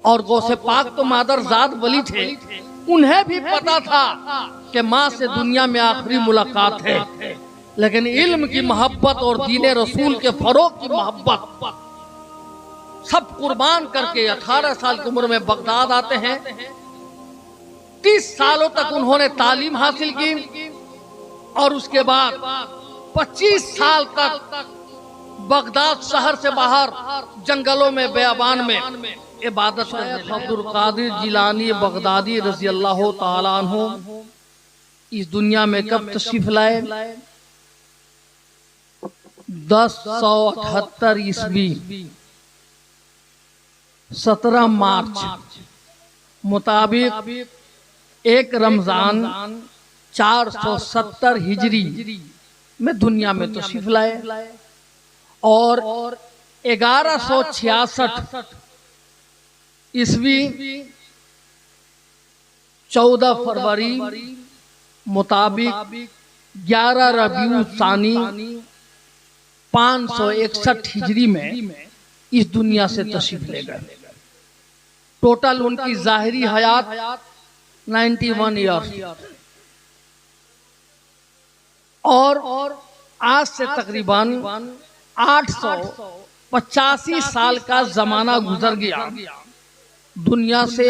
और गौसे पाक तो मादरजाद वली थे, उन्हें भी पता था कि माँ से दुनिया में आखिरी मुलाकात है, लेकिन इल्म की मोहब्बत और दीन रसूल के फरोग की मोहब्बत सब कुर्बान करके 18 साल की उम्र में बगदाद आते हैं। 30 सालों तक उन्होंने तालीम हासिल की और उसके बाद 25 साल तक बगदाद शहर से बाहर जंगलों में बेअबान में इबादत करते। अब्दुल कादिर जिलानी बगदादी रज़ी अल्लाह तआला अन्हु इस दुनिया में कब तशरीफ लाए? 1078 ईस्वी 17 मार्च मुताबिक 1 रमजान 470 हिजरी में दुनिया में तशरीफ लाए और 1166 ईस्वी 14 फरवरी मुताबिक 11 रबीउल सानी 561 हिजरी में इस दुनिया से तशरीफ ले गए। टोटल उनकी जाहिरी हयात 91 ईयर्स और आज से तकरीबन 885 साल का जमाना गुजर गया, दुनिया से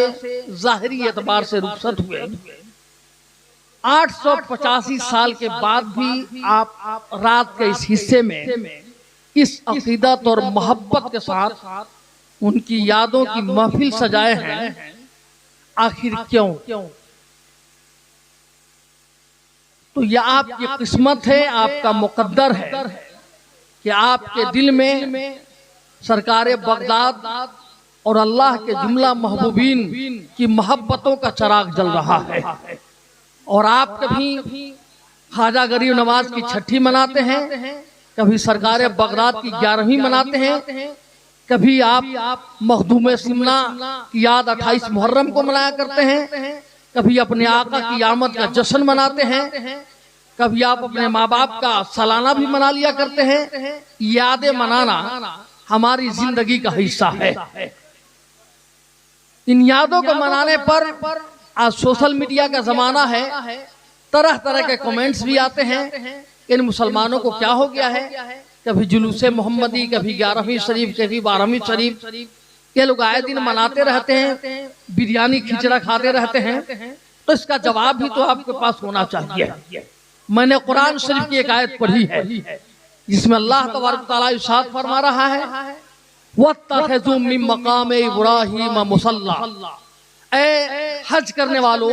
जाहिरी एतबार से रुखसत हुए। 885 साल के बाद भी आप रात के इस हिस्से में इस अकीदत और मोहब्बत के साथ उनकी यादों की महफिल सजाए हैं। आखिर क्यों? तो यह आपकी किस्मत है, आपका मुकद्दर है कि आपके दिल में सरकारे बगदाद और अल्लाह के जुमला महबूबीन की मोहब्बतों का चिराग जल रहा है। और आप कभी ख्वाजा गरीब नवाज की छठी मनाते हैं, कभी सरकारे बगदाद की 11वीं मनाते हैं, कभी आप मखदूम सिमना की याद 28 मुहर्रम को मनाया करते हैं, कभी अपने आका की आमद का जश्न मनाते हैं, कभी आप अपने माँ बाप का सालाना भी मना लिया करते हैं। यादें मनाना हमारी जिंदगी का हिस्सा है। इन यादों को मनाने पर आज सोशल मीडिया का जमाना है, तरह तरह के कमेंट्स भी आते हैं। इन मुसलमानों को क्या हो गया है? कभी जुलूसे मोहम्मदी, कभी 11वीं शरीफ, कभी 12वीं शरीफ, ये लोग आए दिन मनाते रहते हैं, बिरयानी खिचड़ा खाते रहते हैं। तो इसका जवाब भी तो आपके पास होना चाहिए। मैंने कुरान शरीफ की एक आयत पढ़ी है जिसमें अल्लाह तबारक तआला इरशाद फरमा रहा है, वत्तखज़ू मिन मकाम इब्राहीम मुसल्ला। ए हज करने वालों,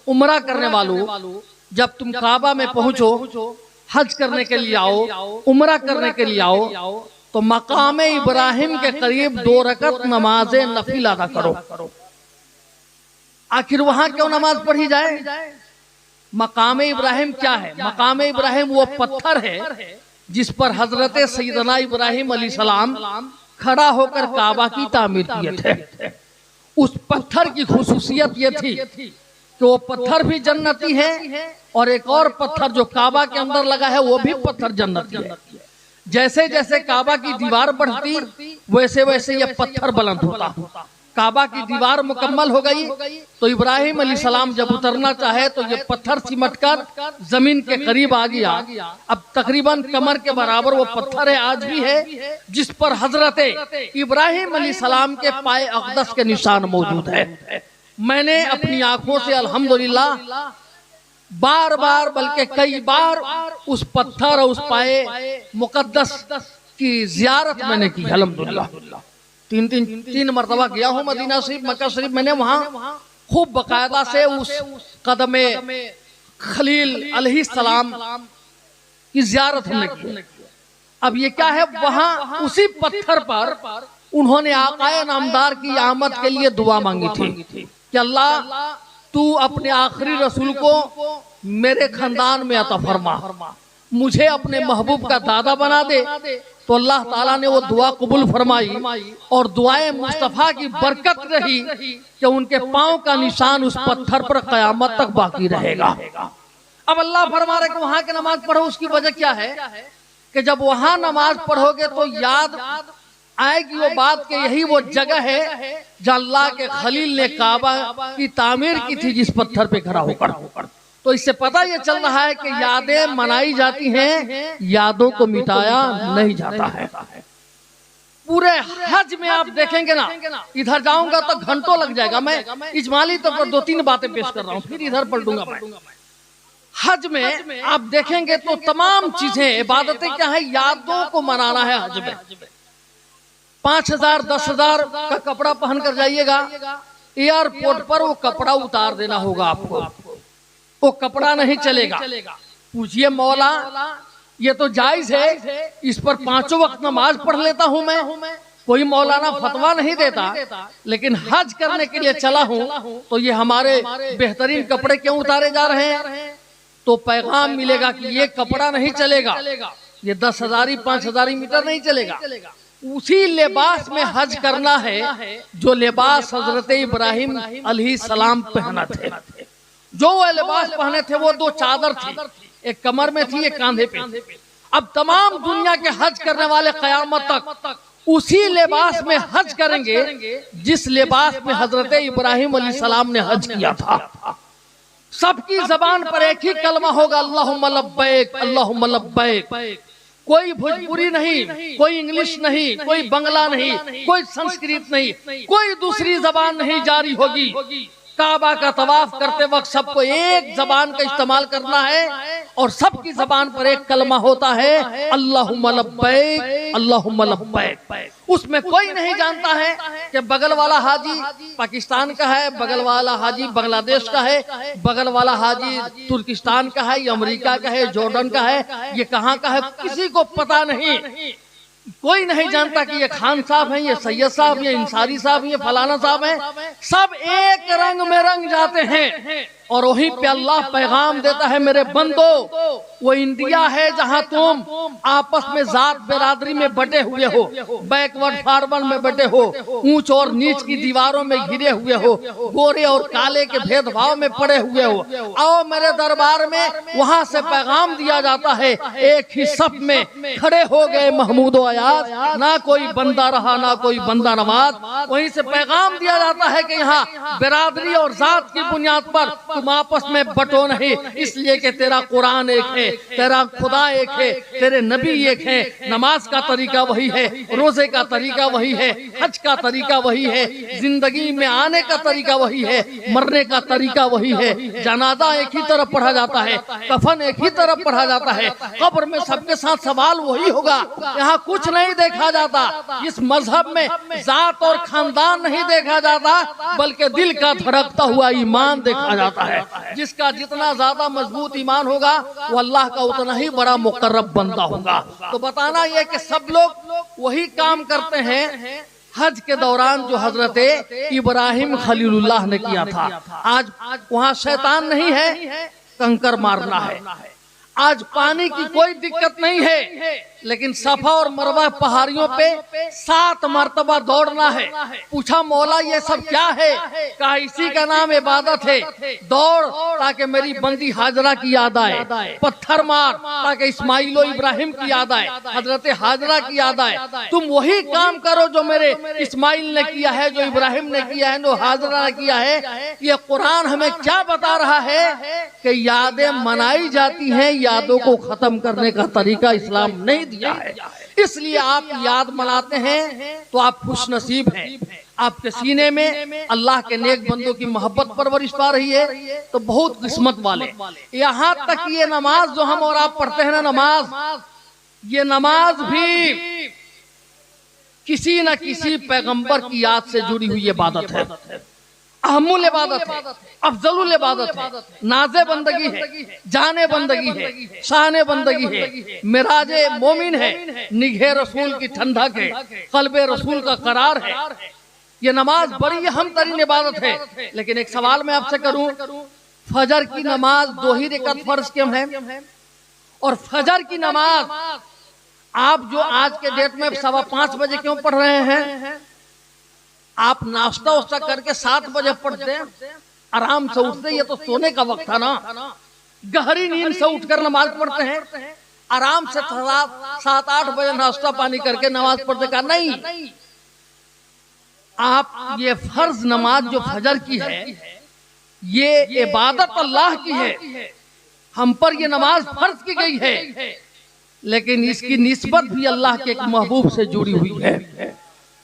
उम्रा करने वालों, जब तुम काबा में पहुंचो, हज करने के लिए आओ, उम्रा करने के लिए आओ, तो मकाम इब्राहिम के करीब 2 रकत नमाज नफिल अदा करो। आखिर वहां क्यों नमाज पढ़ी जाए? मकाम इब्राहिम क्या है? मकाम इब्राहिम वो पत्थर है जिस पर हजरत सैयदना इब्राहिम अलैहिस्सलाम खड़ा होकर काबा की तामीर किए थे। उस पत्थर की खुसूसियत ये थी कि वो पत्थर भी जन्नती है और एक और पत्थर जो काबा के अंदर लगा है वो भी पत्थर जन्नती है। जैसे जैसे काबा की दीवार बढ़ती वैसे वैसे ये पत्थर बुलंद होता। काबा की दीवार मुकम्मल हो गई तो इब्राहिम अलैहिस्सलाम जब उतरना चाहे तो ये पत्थर सिमटकर जमीन के करीब आ गया। अब तकरीबन कमर के बराबर वो पत्थर है, आज भी है, जिस पर हजरत इब्राहिम अलैहिस्सलाम के पाए अक़दस के निशान मौजूद है। मैंने अपनी आंखों से अल्हम्दुलिल्लाह बार बार बल्कि कई बार उस पत्थर और उस पाए मुकद्दस की जियारत मैंने की। अल्हम्दुलिल्लाह 3 मरतबा गया हूँ मदीना शरीफ, मक्का शरीफ। मैंने वहाँ खूब बाकायदा से उस कदमे खलील अलैहिस्सलाम की जियारत हमने की। अब ये क्या है, वहाँ उसी पत्थर पर उन्होंने आकाए नामदार की आमद के लिए दुआ मांगी थी कि अल्लाह तू अपने आखिरी रसूल को मेरे खानदान में अता फरमा, मुझे अपने महबूब का दादा बना दे। तो अल्लाह ताला ने वो दुआ कबूल फरमाई और दुआए मुस्तफा की बरकत रही कि उनके पांव का निशान उस पत्थर पर कयामत तक बाकी रहेगा। अब अल्लाह फरमा रहे कि वहां की नमाज पढ़ो। उसकी वजह क्या है कि जब वहां नमाज पढ़ोगे तो याद आएगी वो बात कि यही वो जगह है जहाँ अल्लाह के खलील ने काबा की तामीर की थी, जिस पत्थर पे खड़ा होकर। तो इससे पता ये चल रहा है कि यादें मनाई जाती हैं, यादों को मिटाया नहीं जाता है। पूरे हज में आप देखेंगे ना, इधर जाऊंगा तो घंटों लग जाएगा। मैं इजमाली तौर पर 2-3 बातें पेश कर रहा हूँ, फिर इधर पलटूंगा मैं। हज में आप देखेंगे तो तमाम चीजें, इबादतें क्या है, यादों को मनाना है। हज में 5,000 10,000 का कपड़ा पहन कर जाइएगा, एयरपोर्ट पर वो कपड़ा उतार देना होगा आपको, वो कपड़ा नहीं चलेगा। पूछिए मौला ये तो जायज है, इस पर 5 वक्त नमाज पढ़ लेता हूं मैं, कोई मौलाना फतवा नहीं देता, लेकिन हज करने के लिए चला हूं तो ये हमारे बेहतरीन कपड़े क्यों उतारे जा रहे हैं? तो पैगाम मिलेगा कि ये कपड़ा नहीं चलेगा, ये 10,000 5,000 मीटर नहीं चलेगा। उसी लिबास में हज करना है जो लिबास हजरत इब्राहिम अलैहिस्सलाम पहना थे। जो वो लिबास पहने थे वो 2 चादर थी, एक कमर में थी, एक कांधे पे। अब तमाम दुनिया के हज करने वाले कयामत तक उसी लिबास में हज करेंगे जिस लिबास में हजरत इब्राहिम अलैहिस्सलाम ने हज किया था। सबकी जबान पर एक ही कलमा होगा, अल्लाहुम्मा लब्बैक अल्लाहुम्मा लब्बैक। कोई भोजपुरी नहीं, कोई इंग्लिश नहीं, कोई बंगला नहीं, कोई संस्कृत नहीं, कोई दूसरी जबान नहीं जारी होगी। काबा का तवाफ करते वक्त सबको एक जबान का इस्तेमाल करना है और सबकी जबान पर एक कलमा होता है, अल्लाहुम्मा लब्बैक अल्लाहुम्मा लब्बैक। उसमें कोई नहीं जानता है कि बगल वाला हाजी पाकिस्तान का है, बगल वाला हाजी बांग्लादेश का है, बगल वाला हाजी तुर्किस्तान का है, ये अमेरिका का है, जॉर्डन का है, ये कहाँ का है, किसी को पता नहीं। कोई नहीं जानता कि ये खान साहब हैं, ये सैयद साहब, ये इंसारी साहब, ये फलाना साहब हैं। सब एक रंग में रंग जाते हैं और वहीं पे अल्लाह पैगाम देता है, मेरे बंदो वो इंडिया है जहां तुम आपस में जात बिरादरी में बटे हुए हो, बैकवर्ड फॉरवर्ड में बटे हो, ऊंच और नीच की दीवारों में घिरे हुए हो, गोरे और काले के भेदभाव में पड़े हुए हो। आओ मेरे दरबार में, वहां से पैगाम दिया जाता है, एक ही सफ में खड़े हो गए महमूद अयाज, ना कोई बंदा रहा ना कोई बंदा नवाज। वहीं से पैगाम दिया जाता है कि यहाँ बिरादरी और जात की बुनियाद पर तुम आपस में बटो नहीं, इसलिए कि तेरा कुरान एक है, तेरा खुदा एक है, तेरे नबी एक है, नमाज का तरीका वही है, रोजे का तरीका वही है, हज का तरीका वही है, जिंदगी में आने का तरीका वही है, मरने का तरीका वही है, जनाजा एक ही तरफ पढ़ा जाता है, कफन एक ही तरफ पढ़ा जाता है, कब्र में सबके साथ सवाल वही होगा। यहाँ कुछ नहीं देखा जाता। इस मजहब में जात और खानदान नहीं देखा जाता, बल्कि दिल का धड़कता हुआ ईमान देखा जाता है। जिसका जितना ज्यादा मजबूत ईमान होगा वो अल्लाह का उतना ही बड़ा मुकर्रब बंदा होगा। तो बताना यह कि सब लोग वही काम करते हैं हज के दौरान जो हजरत इब्राहिम खलीलुल्लाह ने किया था। आज वहाँ शैतान नहीं है, कंकर मारना है। आज पानी की कोई दिक्कत नहीं है, लेकिन सफा और मरवा पहाड़ियों पे 7 मरतबा दौड़ना है। पूछा मौला ये सब क्या है? कहा इसी का नाम इबादत है। दौड़ ताकि मेरी बंदी हाजरा की याद आए, पत्थर मार ताकि इस्माइल इब्राहिम की याद आए, हजरत हाजरा की याद आए। तुम वही काम करो जो मेरे इस्माइल ने किया है, जो इब्राहिम ने किया है, जो हाजरा ने किया है। ये कुरान हमें क्या बता रहा है कि यादें मनाई जाती हैं, यादों को खत्म करने का तरीका इस्लाम नहीं दिया है। इसलिए आप याद मनाते हैं तो आप खुश नसीब हैं। आपके सीने में अल्लाह के नेक बंदों की मोहब्बत परवरिश पा रही है तो बहुत किस्मत वाले। यहाँ तक ये नमाज जो हम और आप पढ़ते हैं ना, नमाज, ये नमाज भी किसी न किसी पैगंबर की याद से जुड़ी हुई इबादत है, अहमुल इबादत है, अफजलुल इबादत है, नाज़े बंदगी है, जाने बंदगी है, शाने बंदगी है, मिराजे मोमिन है, निगाह रसूल की ठंडक है, क़ल्बे रसूल का करार है। ये नमाज बड़ी अहम तरीन इबादत है। लेकिन एक सवाल मैं आपसे करूं, फजर की नमाज 2 ही रकात फर्ज क्यों है? और फजर की नमाज आप जो आज के डेट में 5:15 बजे क्यों पढ़ रहे हैं? आप नाश्ता वास्ता करके 7 बजे पढ़ते हैं, आराम से उठते, ये तो सोने का वक्त था ना, गहरी नींद से उठकर नमाज पढ़ते हैं। आराम से 7-8 बजे नाश्ता पानी करके नमाज पढ़ने का नहीं। आप ये फर्ज नमाज जो फजर की है, ये इबादत अल्लाह की है, हम पर ये नमाज फर्ज की गई है, लेकिन इसकी निस्बत भी अल्लाह के एक महबूब से जुड़ी हुई है।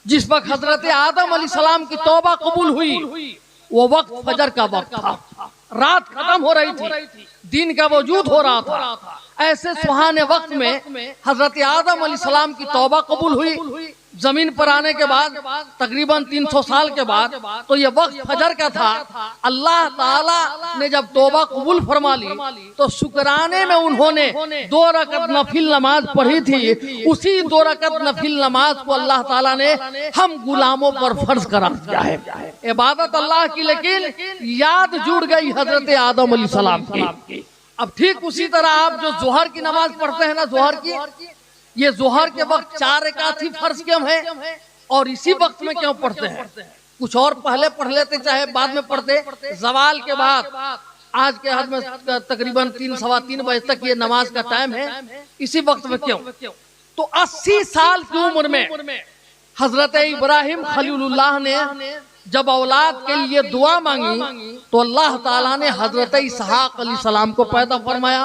जिस वक्त हजरत आदम अलैहिस्सलाम की तौबा कबूल हुई, वो वक्त फजर का वक्त था, रात खत्म हो रही थी, दिन का वजूद हो रहा था। ऐसे सुहाने वक्त में हजरत आदम अलैहिस्सलाम की तौबा कबूल हुई। जमीन पर आने के बाद तकरीबन 300 साल के बाद, तो ये वक्त फजर का था। अल्लाह ताला ने जब तौबा कबूल फरमा ली, तो शुक्राने में उन्होंने 2 रकत नफिल नमाज पढ़ी थी। उसी 2 रकत नफिल नमाज को अल्लाह ताला ने हम गुलामों पर फर्ज करा दिया है। इबादत अल्लाह की, लेकिन याद जुड़ गई हजरत आदम अलैहिस्सलाम की। अब ठीक उसी तरह आप जो जोहर की नमाज पढ़ते हैं ना, जोहर की, ये जोहर के वक्त 4 रकात ही फर्ज क्यों है और इसी वक्त में क्यों पढ़ते हैं? कुछ और पहले पढ़ लेते, चाहे बाद में पढ़ते। जवाल के बाद आज के हद में तकरीबन 3-3:15 बजे तक ये नमाज का टाइम है, इसी वक्त में क्यों? तो 80 साल की उम्र में हजरत इब्राहिम खलीलुल्लाह ने जब औलाद के लिए दुआ मांगी, तो अल्लाह ताला ने हजरत इसहाक अलैहिस्सलाम को पैदा फरमाया।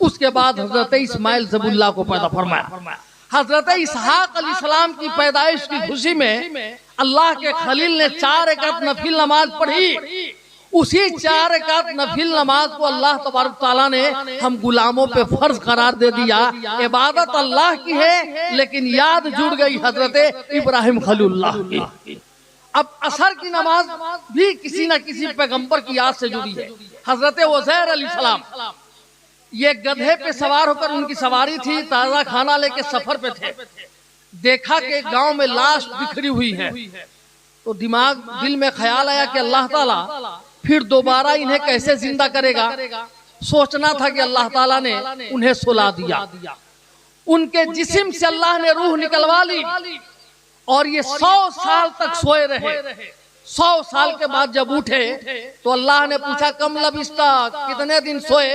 उसके बाद हजरत इस्माइल ज़बुल्लाह को पैदा फरमाया। हजरत इसहाक अलैहिस्सलाम की पैदाइश की खुशी में अल्लाह के खलील ने 4 रकात नफिल नमाज पढ़ी। उसी 4 रकात नफिल नमाज को अल्लाह तबारक ताला ने हम गुलामों पे फर्ज करार दे दिया। इबादत अल्लाह की है, लेकिन याद जुड़ गई हजरत इब्राहिम खलीलुल्लाह की। अब असर की नमाज भी किसी न किसी पैगंबर की याद से जुड़ी है। हजरत उज़ैर अलैहिस्सलाम ये गधे पे सवार होकर, उनकी सवारी थी, ताजा खाना लेके सफर पे थे। देखा कि गांव में लाश बिखरी हुई है, तो दिल में ख्याल आया कि अल्लाह ताला फिर दोबारा इन्हें कैसे जिंदा करेगा। सोचना था कि अल्लाह ताला ने उन्हें सुला दिया। उनके जिस्म से अल्लाह ने रूह निकलवा ली और ये 100 साल तक सोए रहे। 100 साल के बाद जब उठे तो अल्लाह ने पूछा कम लबिस्ता, कितने दिन सोए?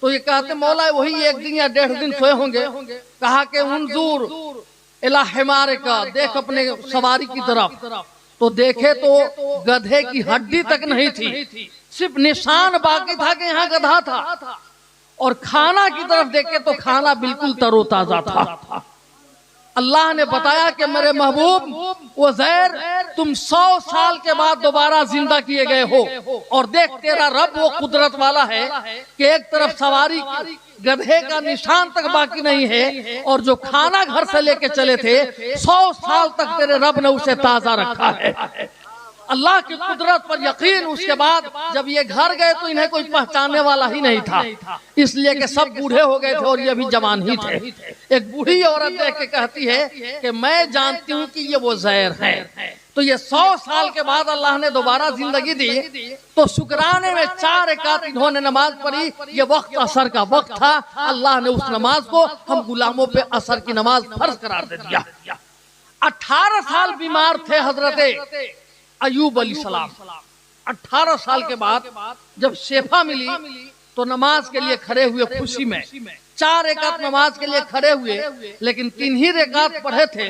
तो ये कहते मौला वही 1 दिन या 1.5 दिन सोए होंगे। कहा कि उन्जुर इला हिमारे का, देख अपने सवारी की तरफ। तो देखे तो गधे की हड्डी तक नहीं थी, सिर्फ निशान बाकी था कि यहाँ गधा था। और खाना की तरफ देखे तो खाना बिल्कुल तरोताजा था। अल्लाह ने बताया कि मेरे महबूब उज़ैर, तुम 100 साल के बाद दोबारा जिंदा किए गए हो, और देख तेरा रब वो कुदरत वाला है कि एक तरफ सवारी गधे का निशान तक बाकी नहीं है, और जो खाना घर से लेके चले थे 100 साल तक तेरे रब ने उसे ताजा रखा है। अल्लाह की कुदरत पर यकीन। उसके बाद जब ये घर गए तो इन्हें कोई पहचानने वाला ही नहीं था, इसलिए कि सब बूढ़े हो गए थे और ये भी जवान ही थे। एक बूढ़ी औरत देख के कहती है कि मैं जानती हूँ कि ये वो ज़ैर है। तो ये 100 साल के बाद अल्लाह ने दोबारा जिंदगी दी, तो शुक्राने में 4 रकात इन्होंने नमाज पढ़ी। ये वक्त असर का वक्त था। अल्लाह ने उस नमाज को हम गुलामों पे असर की नमाज फर्ज करार दे दिया। 18 साल बीमार थे हजरत अयूब अलैहिस्सलाम। 18 साल के बाद जब शेफा मिली तो नमाज के लिए खड़े हुए खुशी में। 4 रकात नमाज के लिए खड़े हुए, लेकिन 3 ही रकात पढ़े थे।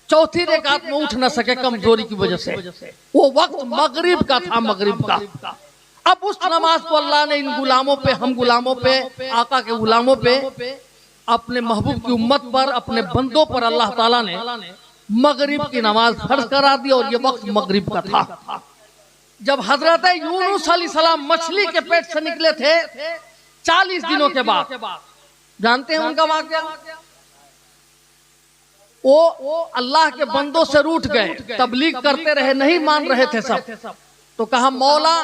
4थी रकात में उठ न सके कमजोरी की वजह से। वो वक्त मगरिब का था, मगरिब का। अब उस नमाज को अल्लाह ने इन गुलामों पे, हम गुलामों पे, आका के गुलामों पे, अपने महबूब की उम्मत पर, अपने बंदों पर अल्लाह ताला ने मगरिब की नमाज फर्ज करा दी। और ये वक्त मगरिब का था जब हजरत यूनुस अलैहिस्सलाम मछली के पेट से निकले थे 40 दिनों के बाद। जानते हैं उनका वाक़या? वो अल्लाह के बंदों से रूठ गए, तबलीग करते रहे, नहीं मान रहे थे सब। तो कहा मौला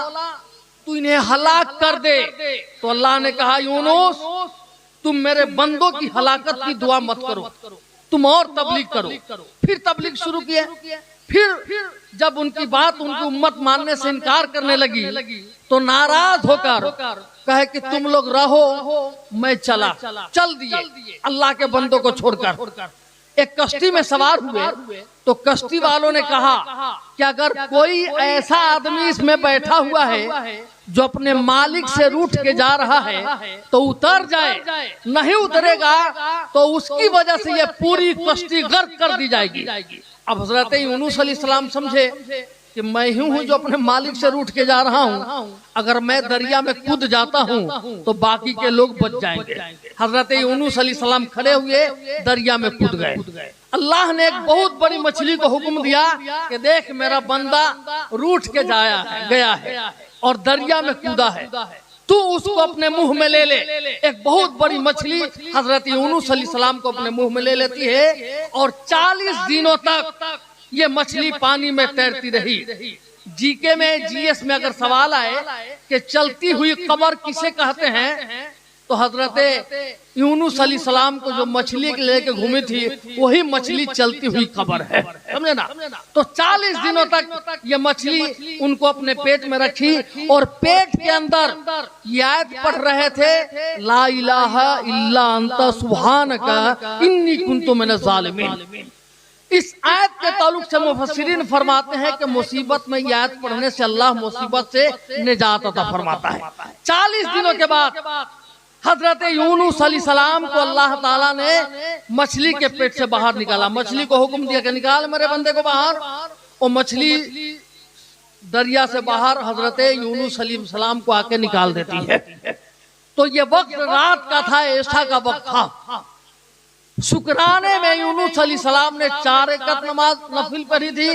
तू इन्हें हलाक कर दे। तो अल्लाह ने कहा यूनुस तुम मेरे बंदों की हलाकत की दुआ मत करो, तुम और तबलीग करो। फिर तबलीग शुरू किया। फिर जब उनकी बात उनकी उम्मत मानने से इनकार करने लगी तो नाराज होकर कहे कि तुम लोग रहो, मैं चल दिए अल्लाह के बंदों को छोड़कर। एक कश्ती में सवार हुए तो कश्ती वालों ने कहा कि अगर कोई ऐसा आदमी इसमें बैठा हुआ है जो अपने मालिक से रूठ के जा रहा है तो उतर जाए, नहीं उतरेगा तो उसकी वजह से ये पूरी कश्ती गर्क कर दी जाएगी। अब हजरत यूनुस अलैहिस्सलाम समझे कि मैं ही हूँ जो अपने मालिक से रूठ के जा रहा हूँ, अगर मैं दरिया में कूद जाता हूँ तो बाकी के लोग बच जाएंगे। हजरत यूनुस अलैहिस्सलाम खड़े हुए दरिया में कूद गए। अल्लाह ने एक बहुत बड़ी मछली को हुक्म दिया कि देख मेरा बंदा रूठ के गया है और दरिया में कूदा है, तू उसको अपने मुंह में ले ले। एक बहुत बड़ी मछली हजरत यूनुस अलैहिस्सलाम को अपने मुंह में ले लेती है और 40 दिनों तक ये मछली पानी में तैरती रही। जीके में जीएस में अगर सवाल आए कि चलती हुई कबर किसे कहते हैं, तो हजरत यूनुस अलैहिस्सलाम को जो मछली लेके घूमी थी वही मछली चलती हुई कबर है, समझे ना। तो 40 दिनों तक ये मछली उनको अपने पेट में रखी और पेट के अंदर ये आयत पढ़ रहे थे, ला इलाहा इल्ला अंता सुब्हानका इन्नी कुन्तु मिनज़ ज़ालिमीन। इस आयत के ताल्लुक से मुफस्सिरीन फरमाते हैं कि मुसीबत में यह आयत पढ़ने से अल्लाह मुसीबत से निजात अता फरमाता है। 40 दिनों के बाद हजरत यूनुस अलैहिस्सलाम को अल्लाह ताला ने मछली के पेट से बाहर निकाला। मछली को हुक्म दिया कि निकाल मेरे बंदे को बाहर, और मछली दरिया से बाहर हजरत यूनुस अलैहिस्सलाम को आके निकाल देती है। तो ये वक्त रात का था, ऐशा का वक्त था। शुक्राने में यूनुस अलैहिस्सलाम ने 4 रकात नमाज नफिल पढ़ी थी,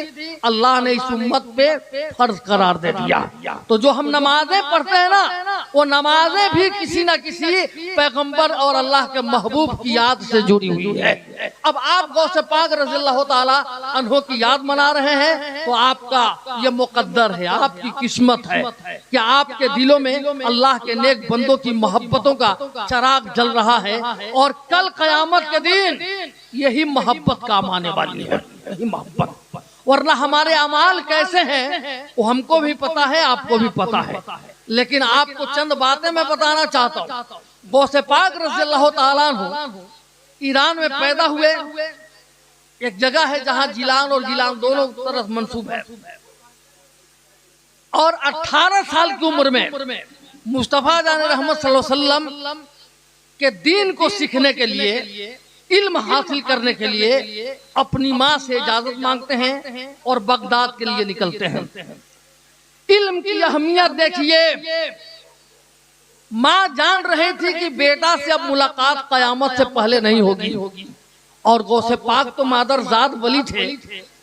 अल्लाह ने इस उम्मत पे फर्ज करार दे दिया। तो जो हम नमाजें पढ़ते हैं ना, वो नमाजें भी किसी न किसी पैगंबर और अल्लाह के महबूब की याद से जुड़ी हुई है। अब आप गौसे पाक रज़ियल्लाहु ताला अन्हो की याद मना रहे हैं तो आपका ये मुकद्दर है, आपकी किस्मत है कि आपके दिलों में अल्लाह के नेक बंदों की मोहब्बतों का चराग जल रहा है और कल क़यामत के यही मोहब्बत काम आने वाली है, यही मोहब्बत। वरना हमारे अमाल कैसे हैं वो हमको भी पता है, आपको भी पता है, लेकिन आपको चंद बातें मैं बताना चाहता हूँ। गौसे पाक रज़ियल्लाहु ताला अन्हु ईरान में पैदा हुए। एक जगह है जहाँ जिलान और गिलान दोनों तरफ मंसूब है, और 18 साल की उम्र में मुस्तफा जान रहमत सल्लल्लाहु अलैहि वसल्लम के दीन को सीखने के लिए, इल्म हासिल करने के लिए अपनी माँ से इजाजत मांगते हैं और बगदाद के लिए निकलते हैं। इल्म की अहमियत देखिए, माँ जान रही थी कि बेटा से अब मुलाकात कयामत से पहले नहीं होगी, और गौसे पाक तो मादरजाद वली थे,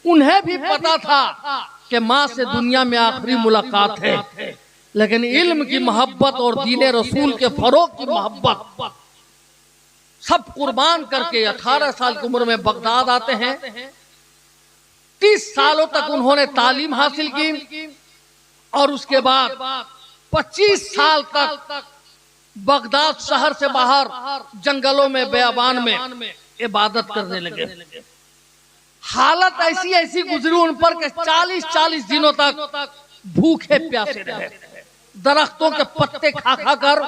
उन्हें भी पता था कि माँ से दुनिया में आखिरी मुलाकात है। लेकिन इल्म की मोहब्बत और दीन रसूल के फरोग की मोहब्बत सब कुर्बान करके 18 साल की उम्र में बगदाद आते हैं। 30 सालों तक उन्होंने तालीम हासिल की और उसके बाद 25 साल तक बगदाद शहर से बाहर जंगलों में, बेअबान में इबादत करने लगे। हालत ऐसी ऐसी गुजरी उन पर कि 40-40 दिनों तक भूखे प्यासे रहे। दरख्तों के पत्ते खा खा कर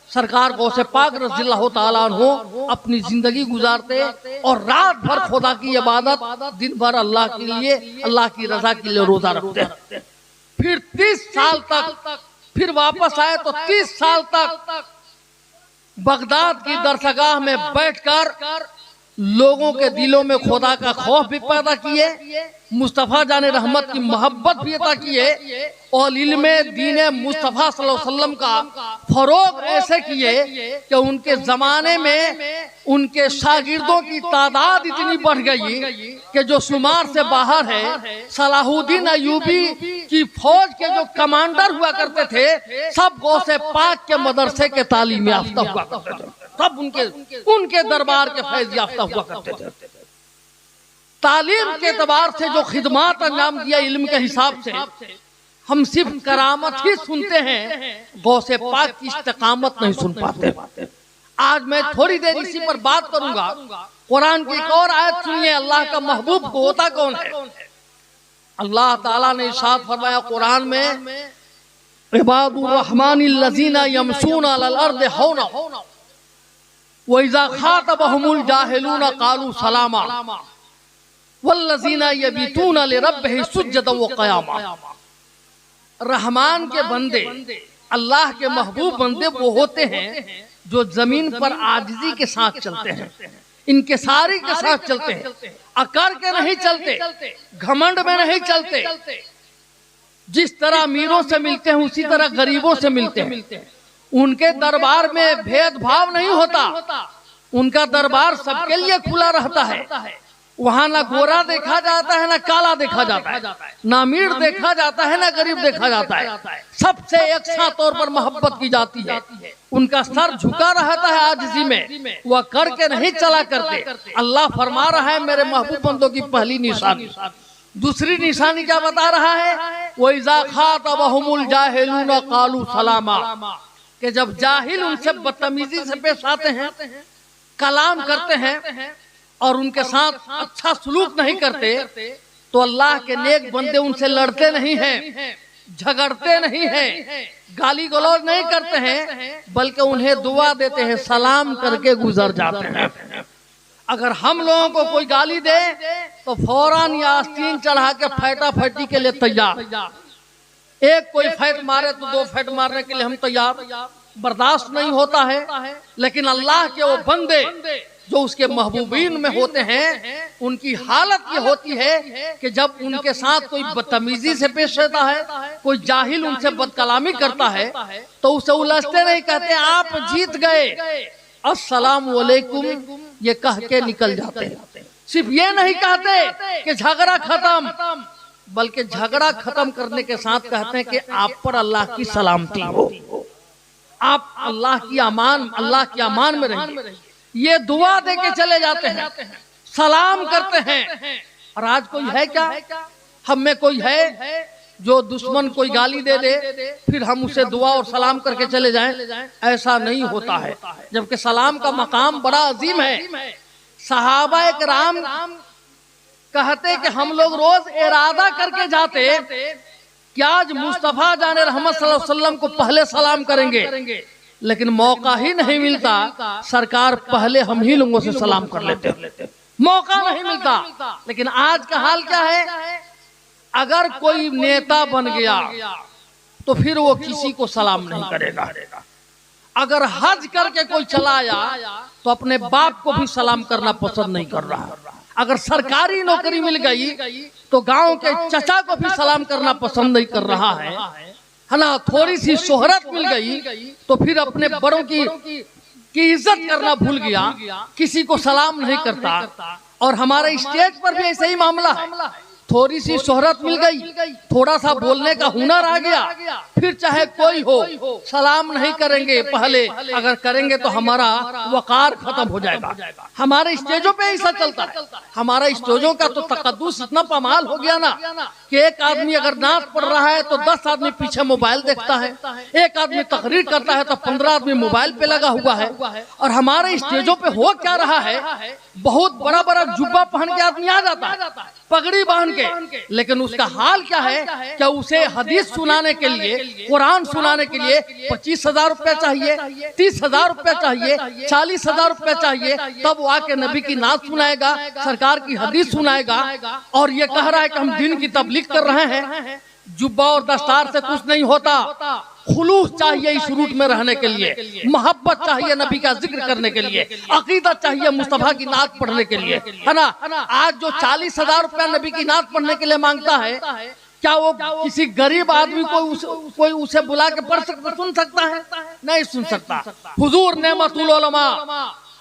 सरकार गौसे पाक रज़ियल्लाहु ताला अन्हु अपनी जिंदगी गुजारते और रात भर खुदा की इबादत, दिन भर अल्लाह के लिए, अल्लाह की रजा के लिए रोजा रखते। फिर 30 साल तक फिर वापस आए तो 30 साल तक बगदाद की दरसगाह में बैठकर लोगों के दिलों में खुदा का खौफ भी पैदा किए, मुस्तफा जाने रहमत की मोहब्बत भी अता किए, और इल्मे दीन मुस्तफा सल्लल्लाहु अलैहि वसल्लम का फरोग ऐसे किए कि उनके जमाने में उनके शागिर्दों की तादाद इतनी बढ़ गई कि जो शुमार से बाहर है। सलाहुद्दीन अय्यूबी की फौज के जो कमांडर हुआ करते थे सब गौसे पाक के मदरसे के तालीम याफ्ता हुआ करते थे, सब उनके दरबार के फैज याफ्ता हुआ करते थे। तालीम के एतबार से जो खिदमात अंजाम दिया इल्म के हिसाब से, हम सिर्फ करामत ही सुनते हैं, गौसे पाक की इस्तिकामत नहीं सुन पाते। आज मैं थोड़ी देर इसी पर बात करूंगा। कुरान की एक और आयत सुनिए, अल्लाह का महबूब को होता कौन है। अल्लाह ताला ने इरशाद फरमाया कुरान में, इबादुर रहमानिल लज़ीना यमशूना अलल अर्दि हौना व इज़ा खातबहुमुल जाहिलूना क़ालू सलामा वल्लज़ीना यबीतूना लिरब्बिहिम सुज्जदन व क़यामा। रहमान के बंदे अल्लाह के महबूब बंदे वो होते हैं जो जमीन पर आजिजी के साथ चलते हैं, इनकिसारी के साथ चलते हैं, अकर के नहीं चलते, घमंड में नहीं चलते। जिस तरह अमीरों से मिलते हैं उसी तरह गरीबों से मिलते हैं। उनके दरबार में भेदभाव नहीं होता, उनका दरबार सबके लिए खुला रहता है। वहाँ ना गोरा देखा जाता है ना काला देखा जाता है, ना अमीर देखा जाता है ना गरीब देखा जाता है। सबसे एक साथ तौर पर मोहब्बत की जाती है। उनका सर झुका रहता है आजिज़ी में, वह करके नहीं चला करते। अल्लाह फरमा रहा है मेरे महबूब बंदों की पहली निशानी। दूसरी निशानी क्या बता रहा है? वो इज़ा खातबहुमुल जाहिलून क़ालू सलामा, कि जब जाहिल उनसे बदतमीजी से पेश आते हैं, कलाम करते हैं और उनके साथ अच्छा सलूक नहीं करते, तो अल्लाह के नेक बंदे उनसे लड़ते नहीं हैं, झगड़ते नहीं हैं, गाली गलौज नहीं करते हैं, बल्कि उन्हें दुआ देते हैं, सलाम करके गुजर जाते हैं। अगर हम लोगों को कोई गाली दे तो फौरन या आस्तीन चढ़ा के फैटा फैटी के लिए तैयार। एक कोई फैट मारे तो दो फैट मारने के लिए हम तैयार, बर्दाश्त नहीं होता है। लेकिन अल्लाह के वो बंदे जो उसके महबूबीन में होते हैं, उनकी हालत ये होती है कि जब उनके साथ कोई बदतमीजी से पेश आता है, कोई जाहिल उनसे बदकलामी करता है, तो उसे उलझते नहीं, कहते आप जीत गए, अस्सलाम वालेकुम ये कह के निकल जाते हैं। सिर्फ ये नहीं कहते कि झगड़ा खत्म, बल्कि झगड़ा खत्म करने के साथ कहते हैं कि आप पर अल्लाह की सलामती हो, आप अल्लाह की अमान में रहिए। ये दुआ दे के चले जाते हैं, सलाम करते हैं। और आज कोई है क्या, हम में कोई है जो दुश्मन कोई गाली दे दे फिर हम उसे दुआ और सलाम करके चले जाएं? ऐसा नहीं होता है, जबकि सलाम का मकाम बड़ा अजीम है। सहाबा इकराम कहते कि हम लोग रोज इरादा करके जाते कि आज मुस्तफा जाने रहमत सल्लल्लाहु अलैहि वसल्लम को पहले सलाम करेंगे, लेकिन मौका ही नहीं मिलता। सरकार पहले हम ही लोगों से सलाम कर लेते, मौका नहीं मिलता। लेकिन आज का हाल क्या है? अगर कोई नेता बन गया तो फिर वो किसी को सलाम नहीं करेगा। अगर हज करके कोई चला आया तो अपने बाप को भी सलाम करना पसंद नहीं कर रहा। अगर सरकारी नौकरी मिल गई तो गांव के चचा को भी सलाम करना पसंद नहीं कर रहा है ना। थोड़ी सी शोहरत मिल गई तो फिर अपने बड़ों की इज्जत करना भूल गया, किसी को सलाम नहीं करता। और हमारे स्टेज पर भी ऐसा ही मामला है। थोड़ी सी शोहरत मिल गई, थोड़ा सा बोलने का हुनर आ गया, फिर चाहे कोई हो सलाम नहीं करेंगे पहले। अगर करेंगे तो हमारा वकार खत्म हो जाएगा। हमारे स्टेजों पे ऐसा चलता है। हमारा स्टेजों का तो तकद्दुस इतना पमाल हो गया ना कि एक आदमी अगर नाच पढ़ रहा है तो 10 आदमी पीछे मोबाइल देखता है, एक आदमी तकरीर करता है तो 15 आदमी मोबाइल पे लगा हुआ है। और हमारे स्टेजों पे हो क्या रहा है? बहुत बड़ा बड़ा जुब्बा पहन के आदमी आ जाता है, पगड़ी बांध के, लेकिन उसका हाल क्या है? क्या उसे हदीस सुनाने के लिए, कुरान सुनाने के लिए 25,000 रुपया चाहिए, 30,000 रुपया चाहिए, 40,000 रुपया चाहिए, तब वो आके नबी की नात सुनाएगा, सरकार की हदीस सुनाएगा। और ये कह रहा है कि हम दिन की तबलीग कर रहे हैं। जुब्बा और दस्तार से कुछ नहीं होता। खुलूस चाहिए इस रूट में रहने के लिए, मोहब्बत चाहिए नबी का जिक्र करने के लिए, अकीदत चाहिए मुस्तफा की नात पढ़ने के लिए, है ना। आज जो 40,000 रुपया नबी की नात पढ़ने के लिए मांगता है, क्या वो किसी गरीब आदमी को कोई उसे बुला के सुन सकता है? नहीं सुन सकता। हुजूर नेमतुल उलमा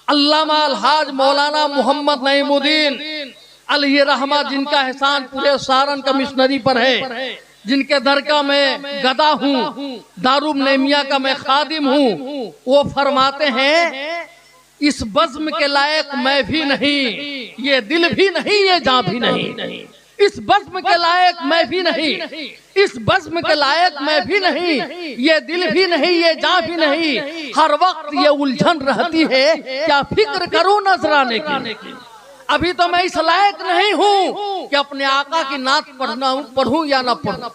अल्लामा अलहाज मौलाना मोहम्मद नईमुद्दीन अलैहि रहमा, जिनका एहसान पूरे सारण कमिश्नरी पर है, जिनके दरगाह में गदा हूँ, दारुल नेमिया का मैं खादिम हूँ, वो फरमाते हैं इस बज़्म के लायक मैं भी नहीं, ये दिल भी नहीं, ये जान भी नहीं। इस बज़्म के लायक मैं भी नहीं, इस बज़्म के लायक मैं भी नहीं, ये दिल भी नहीं, ये जान भी नहीं। हर वक्त ये उलझन रहती है, क्या फिक्र करूं नजराने की। अभी तो मैं इस लायक नहीं हूँ कि अपने आका की नात पढ़ूं या ना पढ़ूं।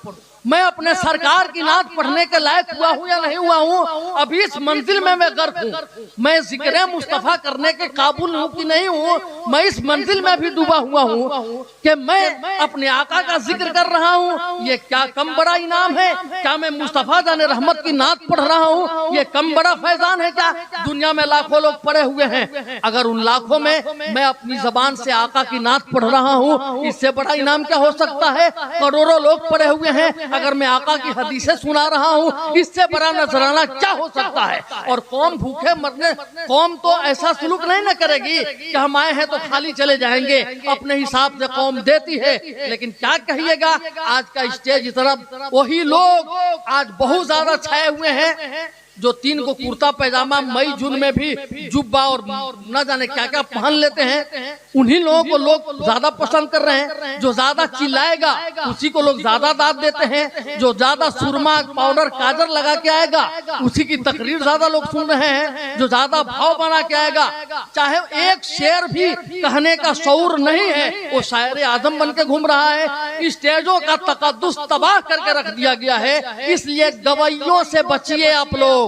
मैं अपने सरकार की नात पढ़ने के लायक हुआ हूँ या नहीं हुआ हूँ, अभी इस मंजिल में मैं गर्क हूँ। मैं जिक्र मुस्तफा करने के काबुल हूँ कि नहीं हूँ, मैं इस मंजिल में भी डूबा हुआ हूँ कि मैं अपने आका का जिक्र कर रहा हूँ। ये क्या कम बड़ा इनाम है? क्या मैं मुस्तफा जाने रहमत की नात पढ़ रहा हूँ, ये कम बड़ा फैजान है क्या? दुनिया में लाखों लोग पड़े हुए हैं, अगर उन लाखों में मैं अपनी जबान से आका की नात पढ़ रहा हूँ, इससे बड़ा इनाम क्या हो सकता है? करोड़ों लोग पड़े हुए हैं, अगर मैं आका की हदीसें सुना रहा हूँ, इससे बड़ा नजराना क्या हो सकता है? और कौम भूखे मरने, कौम तो ऐसा सुलूक नहीं न करेगी कि हम आए हैं तो खाली चले जाएंगे, अपने हिसाब से कौम देती है। लेकिन क्या कहिएगा, आज का स्टेज इतना, वही लोग आज बहुत ज्यादा छाए हुए हैं जो 3 को कुर्ता पैजामा मई जून में भी जुब्बा और न जाने क्या क्या पहन लेते हैं, उन्हीं लोगों को लोग ज्यादा पसंद कर रहे हैं। जो ज्यादा चिल्लाएगा उसी को लोग ज्यादा दाद देते हैं, जो ज्यादा सुरमा पाउडर काजर लगा के आएगा उसी की तकरीर ज्यादा लोग सुन रहे हैं, जो ज्यादा भाव बना के आएगा, चाहे एक शेर भी कहने का शऊर नहीं है, वो शायर आजम बन के घूम रहा है। स्टेजों का तकद्दुस तबाह करके रख दिया गया है। इसलिए गवैयों से बचिए आप लोग,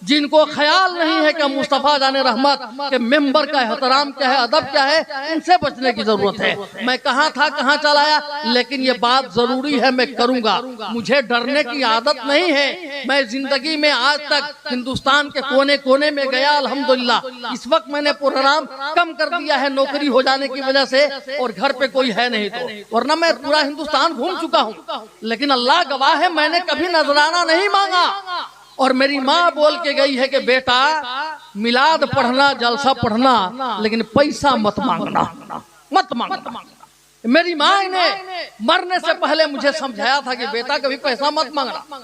जिनको ख्याल नहीं है कि मुस्तफा जाने रहमत के मेंबर का एहतराम क्या है, अदब क्या है, इनसे बचने की जरूरत है। मैं कहाँ था कहाँ चला आया, लेकिन ये बात जरूरी है, मैं करूंगा। मुझे डरने की आदत नहीं है। मैं जिंदगी में आज तक हिंदुस्तान के कोने कोने में गया, अल्हम्दुलिल्लाह। इस वक्त मैंने प्रोग्राम कम कर दिया है नौकरी हो जाने की वजह से, और घर पे कोई है नहीं तो, वरना मैं पूरा हिंदुस्तान घूम चुका हूँ। लेकिन अल्लाह गवाह है, मैंने कभी नजराना नहीं मांगा। और मेरी माँ बोल के गई है कि बेटा मिलाद पढ़ना, जलसा पढ़ना, लेकिन पैसा मत मांगना, मत मांगना। मेरी माँ ने मरने से पहले मुझे समझाया था कि बेटा कभी पैसा मत मांगना,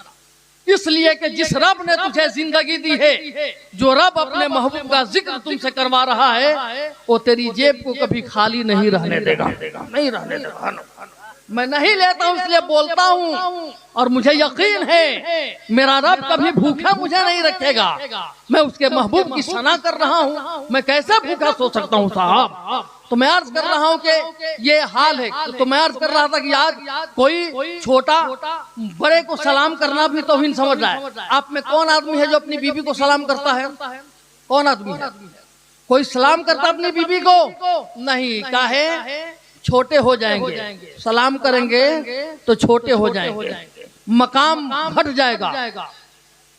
इसलिए कि जिस रब ने तुझे जिंदगी दी है, जो रब अपने महबूब का जिक्र तुमसे करवा रहा है, वो तेरी जेब को कभी खाली नहीं रहने देगा, नहीं रहने देगा। मैं नहीं लेता हूँ इसलिए बोलता हूँ, और मुझे यकीन है मेरा रब कभी भूखा मुझे नहीं रखेगा। मैं उसके महबूब की सना कर रहा हूँ, मैं कैसे भूखा सो सकता हूँ साहब? तो मैं अर्ज कर रहा हूँ कि ये हाल है। तो मैं अर्ज कर रहा था कि आज कोई छोटा बड़े को सलाम करना भी तौहीन समझ रहा है। आप में कौन आदमी है जो अपनी बीबी को सलाम करता है? कौन आदमी है? कोई सलाम करता अपनी बीबी को? नहीं। काहे? छोटे हो जाएंगे, सलाम करेंगे तो छोटे हो जाएंगे, मकाम घट जाएगा।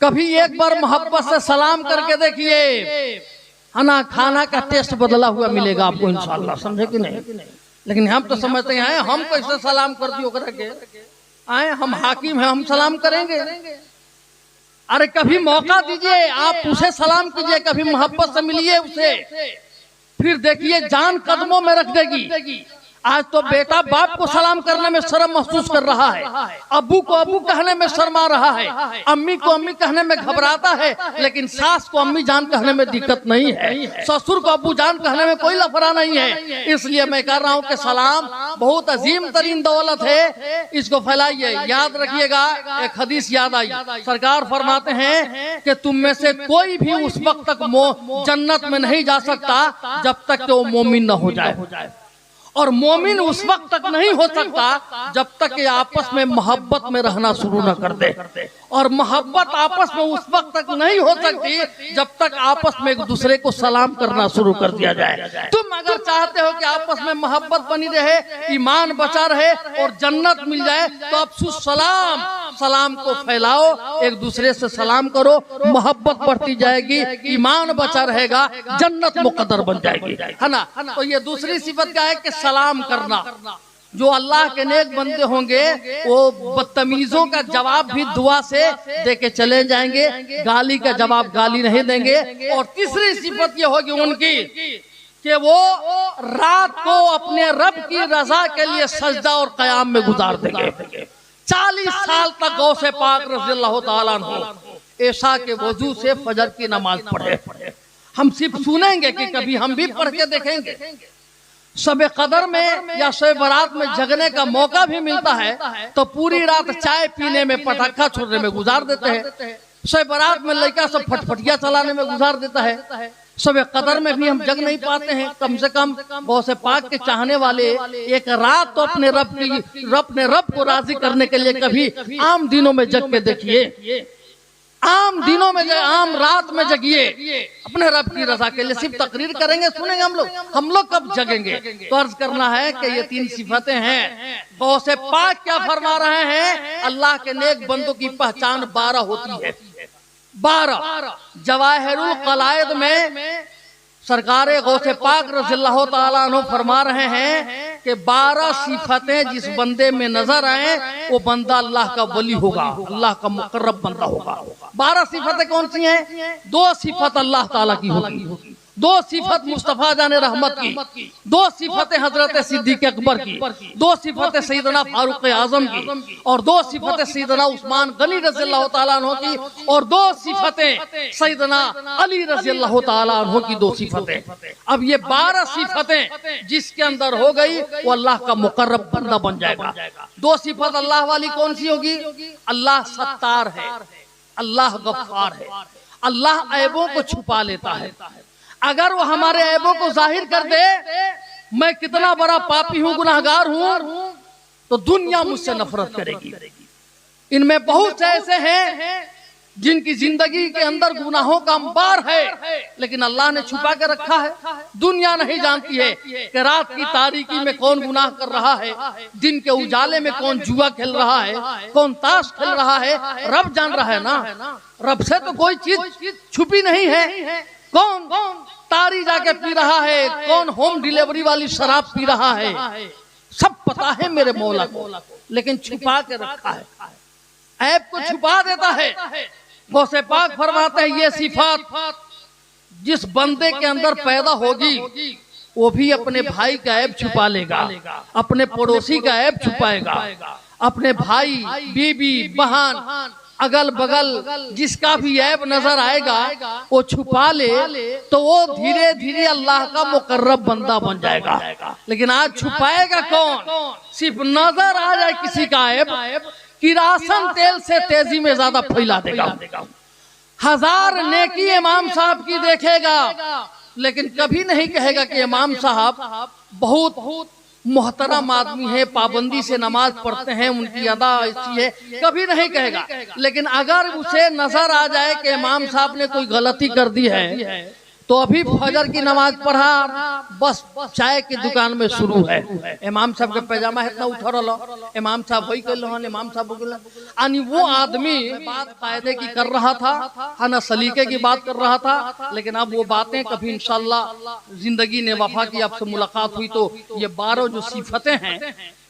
कभी एक बार मोहब्बत से सलाम करके देखिए, है ना, खाना का टेस्ट बदला हुआ मिलेगा आपको इंशाअल्लाह, समझे कि नहीं? लेकिन हम तो समझते हैं हम कैसे सलाम कर दियो करके आए, हम हाकिम हैं, हम सलाम करेंगे? अरे कभी मौका दीजिए, आप उसे सलाम कीजिए, कभी मोहब्बत से मिलिए उसे, फिर देखिए जान कदमों में रख देगी। आज तो बेटा बाप को सलाम करने में शर्म महसूस कर रहा है, अब्बू को अब्बू कहने में शर्मा रहा है, अम्मी को अम्मी कहने में घबराता है, लेकिन सास को अम्मी जान कहने में दिक्कत नहीं है, ससुर को अब्बू जान कहने में कोई लफड़ा नहीं है। इसलिए मैं कह रहा हूँ कि सलाम बहुत अजीम तरीन दौलत है, इसको फैलाइए। याद रखिएगा, एक हदीस याद आई, सरकार फरमाते हैं कि तुम में से कोई भी उस वक्त तक जन्नत में नहीं जा सकता जब तक कि वो मोमिन न हो जाए, और मोमिन उस वक्त तक नहीं हो सकता जब तक ये आपस में मोहब्बत में रहना शुरू न कर दे, और मोहब्बत आपस में उस वक्त तक नहीं हो सकती जब तक आपस में एक दूसरे को सलाम करना शुरू कर दिया जाए। तुम अगर चाहते हो कि आपस में मोहब्बत बनी रहे, ईमान बचा रहे और जन्नत मिल जाए, तो आप सलाम को फैलाओ, एक दूसरे से सलाम करो, मोहब्बत बढ़ती जाएगी, ईमान बचा रहेगा, जन्नत मुकद्दर बन जाएगी, है ना। तो ये दूसरी सिफत क्या है कि सलाम करना। जो अल्लाह के नेक बंदे होंगे वो बदतमीजों का जवाब भी दुआ से दे के चले जाएंगे, गाली का जवाब गाली नहीं देंगे। और तीसरी सिफत ये होगी उनकी कि वो रात को अपने रब की रजा के लिए सजदा और कयाम में गुजार देंगे। 40 साल तक गौसे पाक रज़ियल्लाहु ताला अन्हु ऐशा के वजू से फजर की नमाज पढ़े। हम सिर्फ सुनेंगे कि कभी हम भी पढ़ के देखेंगे। शब कदर में या शब बारात में जगने का मौका भी मिलता है तो पूरी रात चाय पीने में, पटाखा छोड़ने में गुजार देते हैं। शब बारात में लड़का सब फटफटिया चलाने में गुजार देता है। शब कदर में भी हम जग नहीं पाते हैं। कम से कम गौसे पाक के चाहने वाले एक रात तो अपने रब को राजी करने के लिए कभी आम दिनों में जग के देखिए, आम दिनों में आम रात में जगिए अपने रब की रजा के लिए। सिर्फ तकरीर करेंगे, सुनेंगे हम लोग कब जगेंगे? तो अर्ज करना है कि ये 3 सिफतें हैं। गौसे पाक क्या फरमा रहे हैं? अल्लाह के नेक बंदों की पहचान 12 होती है। 12 जवाहिरुल कलायद में सरकार गौसे पाक रज़ियल्लाहु ताला अन्हु फरमा रहे हैं कि 12 सिफतें जिस बंदे में नजर आए वो बंदा अल्लाह का वली होगा, अल्लाह का मुकर्रब बंदा होगा। 12 सिफतें कौन सी हैं? 2 सिफत अल्लाह ताला की होगी, 2 सिफत मुस्तफा जाने रहमत की, 2 सिफतें हजरत सिद्दीक अकबर की, 2 सिफतें सैयदना फारूक आजम की, और 2 सिफतें सैयदना उस्मान गनी रज़ियल्लाहु ताला अन्हु की, और 2 सिफतें सैयदना अली रज़ियल्लाहु ताला अन्हु की। 2 सिफतें। अब ये 12 सिफतें जिसके अंदर हो गई वो अल्लाह का मुकर्रब बंदा बन जाएगा। 2 सिफत अल्लाह वाली कौन सी होगी? अल्लाह सत्तार है, अल्लाह गफ्फार है, अल्लाह ऐबों को छुपा लेता है। अगर वो हमारे ऐबों को जाहिर कर दे, मैं कितना बड़ा पापी हूं, गुनाहगार हूं, तो दुनिया मुझसे नफरत करेगी। इनमें बहुत से ऐसे हैं जिनकी जिंदगी के अंदर गुनाहों का अंबार है, लेकिन अल्लाह ने छुपा के रखा है। दुनिया नहीं जानती है कि रात की तारीकी में कौन गुनाह कर रहा है, दिन के उजाले में कौन जुआ खेल रहा है, कौन ताश खेल रहा है। रब जान रहा है ना, रब से तो कोई चीज छुपी नहीं है। कौन तारी जाके पी रहा है, कौन होम डिलीवरी वाली शराब पी रहा है, सब पता है मेरे मौला को, लेकिन छुपा के रखा है, ऐब को छुपा देता है। गौसे पाक फरमाते हैं ये सिफात जिस बंदे के अंदर पैदा होगी वो भी अपने भाई का ऐब छुपा लेगा, अपने पड़ोसी का ऐब छुपाएगा, अपने भाई, बीबी, बहन, अगल बगल जिसका भी ऐब नजर आएगा वो छुपा ले, तो वो धीरे धीरे अल्लाह का मुकर्रब बंदा बन जाएगा। लेकिन आज छुपाएगा कौन? सिर्फ नजर आ जाए किसी का ऐब, किरासन तेल से तेजी में ज्यादा फैला देगा। 1000 नेकी इमाम साहब की देखेगा, लेकिन कभी नहीं कहेगा कि इमाम साहब बहुत मोहतरम आदमी है, पाबंदी से नमाज पढ़ते हैं, उनकी अदा ऐसी है, कभी नहीं कहेगा। लेकिन अगर उसे नजर आ जाए कि इमाम साहब ने कोई गलती कर दी है, तो अभी फजर की नमाज पढ़ा, बस चाय की दुकान में शुरू है, इमाम साहब का पैजामा इतना उठा रहा, इमाम साहब वही कर लो, इमाम साहब यानी वो आदमी बात कायदे की कर रहा था, है ना, सलीके की बात कर रहा था। लेकिन अब वो बातें कभी इंशाल्लाह जिंदगी ने वफा की, आपसे मुलाकात हुई तो ये 12 जो सिफतें हैं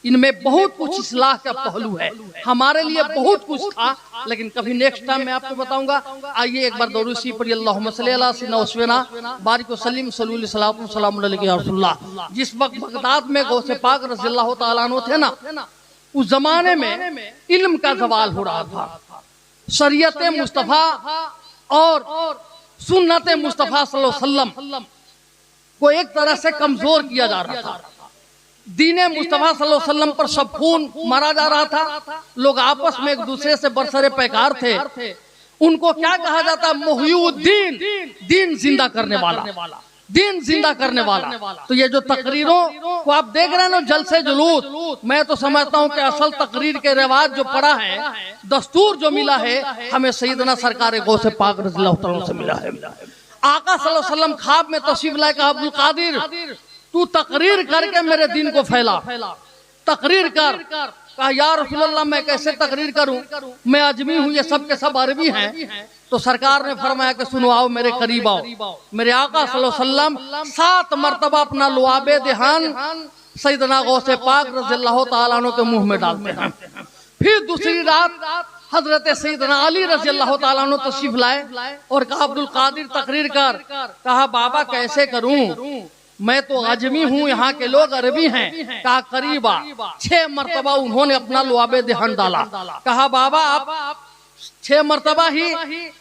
इनमें बहुत कुछ इस्लाह का पहलू है। हमारे लिए बहुत कुछ था, लेकिन कभी नेक्स्ट टाइम मैं आपको बताऊंगा। आइए एक बार दरूद शरीफ पढ़िए, अल्लाहुम्मा सल्ली अला सय्यिदना वसना बारिक वसल्लिम सल्लल्लाहु अलैहि वसल्लम। जिस वक्त बगदाद में गौसे पाक रज़ियल्लाहु ताला अन्हु थे ना, उस जमाने में इल्म का सवाल हो रहा था, शरीयत मुस्तफा और सुन्नत मुस्तफा सल्लल्लाहु अलैहि वसल्लम को एक तरह से कमजोर किया जा रहा था। दीने मुस्तफा सल्लल्लाहु अलैहि वसल्लम पर सब खून मारा जा रहा था। लोग आपस में एक दूसरे से बरसरे पैकार थे। उनको क्या कहा जाता? मुहय्युद्दीन, दीन जिंदा करने वाला, दीन जिंदा करने वाला। तो ये जो तकरीरों को आप देख रहे हैं ना, जलसे जुलूस, मैं तो समझता हूँ कि असल तकरीर के रिवाज जो पड़ा है, दस्तूर जो मिला है, हमें सैयदना सरकार गौसे पाक रज़ियल्लाहु ताला से मिला है। आका सल्लल्लाहु अलैहि वसल्लम ख्वाब में तशरीफ लाए, कहा अब्दुल कादिर तू तकरीर करके मेरे दीन को फैला, तकरीर कर। कहा या रसूलल्लाह मैं कैसे तकरीर करूं, मैं अजमी हूं, ये सब के सब अरबी हैं। तो सरकार ने फरमाया कि सुनो, आओ मेरे करीब आओ। मेरे आका सल्लल्लाहु अलैहि वसल्लम 7 मरतबा अपना लुआबे देहान सैयदना गौसे पाक रज़ियल्लाहु ताला अन्हु के मुंह में डालते हैं। फिर दूसरी रात हजरत सैयदना अली रज़ियल्लाहु ताला अन्हु तशरीफ लाए और कहा अब्दुल कादिर तकरीर कर। कहा बाबा कैसे करूं, मैं तो अजमी हूँ, यहाँ के लोग अरबी हैं। कहा करीबा 6 मरतबा उन्होंने अपना लुआबे देहान डाला। कहा बाबा आप 6 मरतबा ही?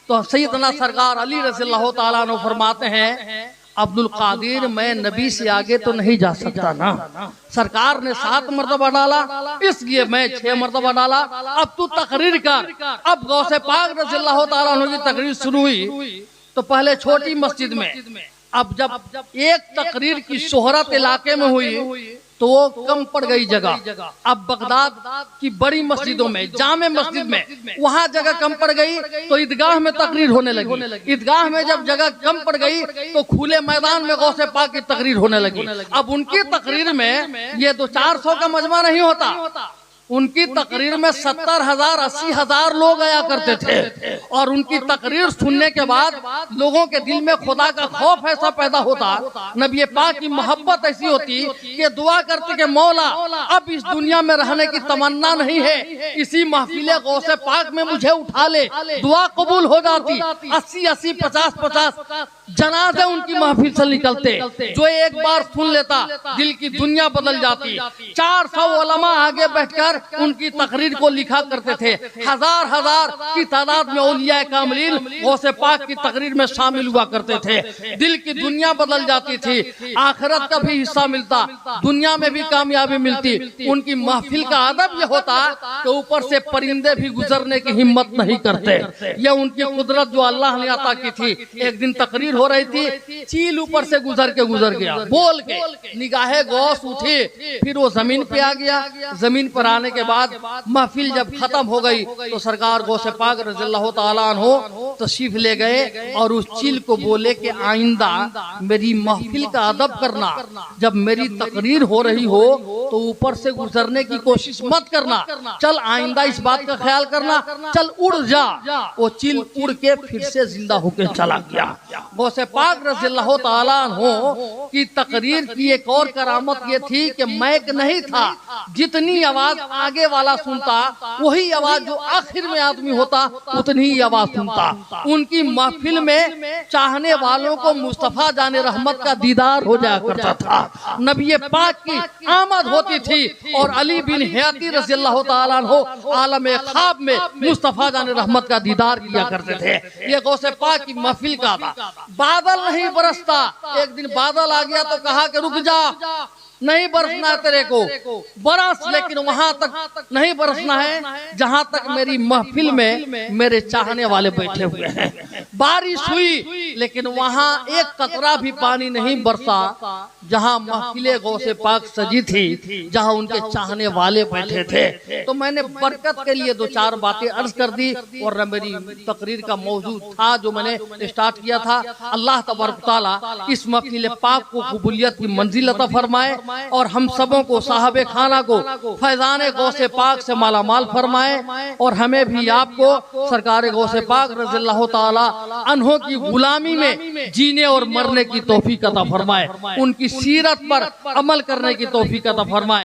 तो सैयदना सरकार अली रज़ियल्लाहु ताला अन्हु फरमाते हैं अब्दुल कादिर मैं नबी से आगे तो नहीं जा सकता ना, सरकार ने 7 मरतबा डाला इसलिए मैं 6 मरतबा डाला। अब तू तकरीर कर। अब गौसे पाक रज़ियल्लाहु ताला अन्हु की तकरीर शुरू हुई तो पहले छोटी मस्जिद में अब जब एक तकरीर की शोहरत इलाके में हुई तो वो कम पड़ गई जगह। अब बगदाद की बड़ी मस्जिदों में, जामे मस्जिद में, वहाँ जगह कम पड़ गई तो ईदगाह में तकरीर होने लगी। ईदगाह में जब जगह कम पड़ गई तो खुले मैदान में गौसे पाक की तकरीर होने लगी। अब उनकी तकरीर में ये 200-400 का मजमा नहीं होता, उनकी तकरीर में 70,000 80,000 लोग आया करते थे। और उनकी तकरीर सुनने के बाद लोगों के दिल में खुदा का खौफ ऐसा पैदा होता, नबी पाक की मोहब्बत ऐसी होती कि दुआ करते कि मौला अब इस दुनिया में रहने की तमन्ना नहीं है, इसी महफिले गौसे पाक में मुझे उठा ले। दुआ कबूल हो जाती। 80-80 50-50 जनाजे उनकी महफिल से निकलते। जो एक बार सुन लेता दिल की दुनिया बदल जाती। 400 उलमा आगे बैठकर उनकी तकरीर को लिखा करते थे। हजार की तादाद में औलिया कामिलीन गौसे पाक की तकरीर में शामिल हुआ करते थे। दिल की दुनिया बदल जाती थी, आखिरत का भी हिस्सा मिलता, दुनिया में भी कामयाबी मिलती। उनकी महफिल का अदब यह होता कि ऊपर से परिंदे भी गुजरने की हिम्मत नहीं करते। यह उनकी कुदरत जो अल्लाह ने अता की थी। एक दिन तकरीर हो रही थी, चील ऊपर से गुजर गया बोल के, निगाहे गौस उठी, फिर वो जमीन पे आ गया। जमीन पर आने के बाद महफिल जब खत्म हो गई तो सरकार गौसे पाक रज़ियल्लाहु ताला अन्हु तशरीफ ले गए और उस चील को बोले कि आइंदा मेरी महफिल का अदब करना, जब मेरी तकरीर हो रही हो तो ऊपर से गुजरने की कोशिश मत करना, चल आइंदा इस बात का ख्याल करना, चल उड़ जा। वो चील उड़ के फिर से जिंदा होकर चला गया। गौसे पाक रज़ियल्लाहु ताला अन्हु की तकरीर की एक और करामत ये थी कि मैक नहीं था, जितनी आवाज आगे वाला सुनता वही आवाज जो आखिर में आदमी होता उतनी ही आवाज सुनता। उनकी महफिल में चाहने वालों को मुस्तफा जाने रहमत का दीदार हो जाया करता था। नबी पाक की आमद होती थी और अली बिन हयाती रज़ियल्लाहु ताला अन्हु आलम ख्वाब में मुस्तफा जाने रहमत का दीदार किया करते थे। ये गौसे पाक की महफिल का था। बादल नहीं बरसता, एक दिन बादल आ गया तो कहा कि रुक जा, नहीं बरसना तेरे को, बरस, लेकिन वहां तक नहीं बरसना है जहां तक मेरी महफिल में मेरे चाहने वाले बैठे हुए हैं। बारिश हुई लेकिन वहां एक कतरा भी पानी नहीं बरसा जहां महफिले गौसे पाक सजी थी, जहां उनके चाहने वाले बैठे थे। तो मैंने बरकत के लिए 2-4 बातें अर्ज कर दी और मेरी तकरीर का मौजू था जो मैंने स्टार्ट किया था। अल्लाह तबारक तआला इस महफिल पाक को कबूलियत की मंजिल अता फरमाए और हम सबों को साहबे खाना को फैजाने गौसे पाक से मालामाल फरमाए और हमें भी आपको सरकार गौसे पाक रज़ियल्लाहु ताला अन्हु की गुलामी में जीने और मरने की तौफीक अता फरमाए, उनकी सीरत पर अमल करने की तौफीक अता फरमाए।